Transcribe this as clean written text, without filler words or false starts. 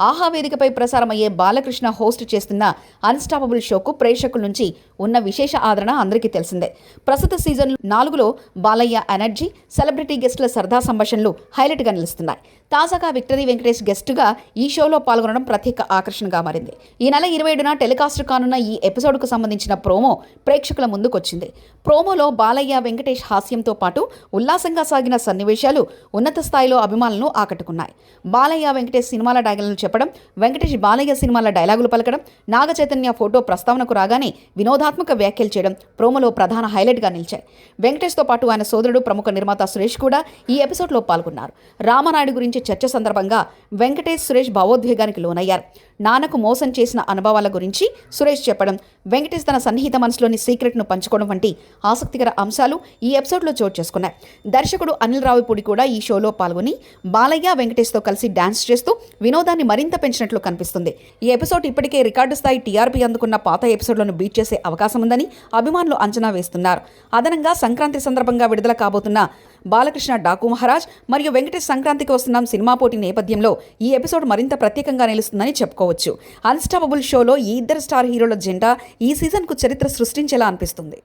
ఆహా వేదికపై ప్రసారమయ్యే బాలకృష్ణ హోస్ట్ చేస్తున్న అన్స్టాపబుల్ షోకు ప్రేక్షకుల నుంచి ఉన్న విశేష ఆదరణ అందరికీ తెలిసిందే. ప్రస్తుత సీజన్ 4లో బాలయ్య ఎనర్జీ, సెలబ్రిటీ గెస్టుల సరదా సంభాషణలు హైలైట్గా నిలుస్తున్నాయి. తాజాగా విక్టరీ వెంకటేష్ గెస్టుగా ఈ షోలో పాల్గొనడం ప్రత్యేక ఆకర్షణగా మారింది. ఈ నెల 27న టెలికాస్ట్ కానున్న ఈ ఎపిసోడ్కు సంబంధించిన ప్రోమో ప్రేక్షకుల ముందుకొచ్చింది. ప్రోమోలో బాలయ్య వెంకటేష్ హాస్యంతో పాటు ఉల్లాసంగా సాగిన సన్నివేశాలు ఉన్నత స్థాయిలో అభిమానులను ఆకట్టుకున్నాయి. బాలయ్య వెంకటేష్ సినిమాల డైలాగులను చెప్పడం, వెంకటేష్ బాలయ్య సినిమాల డైలాగులు పలకడం, నాగ చైతన్య ఫోటో ప్రస్తావనకు రాగానే వినోదాత్మక వ్యాఖ్యలు చేయడం ప్రోమోలో ప్రధాన హైలైట్గా నిలిచాయి. వెంకటేష్తో పాటు ఆయన సోదరుడు ప్రముఖ నిర్మాత సురేష్ కూడా ఈ ఎపిసోడ్లో పాల్గొన్నారు. రామనాయుడు గురించి చర్చ సందర్భంగా వెంకటేష్, సురేష్ భావోద్వేగానికి లోనయ్యారు. నాన్నకు మోసం చేసిన అనుభవాల గురించి సురేష్ చెప్పడం, వెంకటేష్ తన సన్నిహిత మనసులోని సీక్రెట్ను పంచుకోవడం వంటి ఆసక్తికర అంశాలు ఈ ఎపిసోడ్లో చోటు చేసుకున్నాయి. దర్శకుడు అనిల్ రావిపూడి కూడా ఈ షోలో పాల్గొని బాలయ్య, వెంకటేష్తో కలిసి డాన్స్ చేస్తూ వినోదాన్ని మరింత పెంచినట్లు కనిపిస్తుంది. ఈ ఎపిసోడ్ ఇప్పటికే రికార్డు స్థాయి టీఆర్పీ అందుకున్న పాత ఎపిసోడ్లను బీట్ చేసే అవకాశం ఉందని అభిమానులు అంచనా వేస్తున్నారు. అదనంగా సంక్రాంతి సందర్భంగా విడుదల కాబోతున్న బాలకృష్ణ డాకు మహారాజ్ మరియు వెంకటేష్ సంక్రాంతికి వస్తున్న సినిమా పోటీ నేపథ్యంలో ఈ ఎపిసోడ్ మరింత ప్రత్యేకంగా నిలుస్తుందని చెప్పుకోవచ్చు. అన్స్టాపబుల్ షోలో ఈ ఇద్దరు స్టార్ హీరోల జంట ఈ సీజన్కు చరిత్ర సృష్టించేలా అనిపిస్తుంది.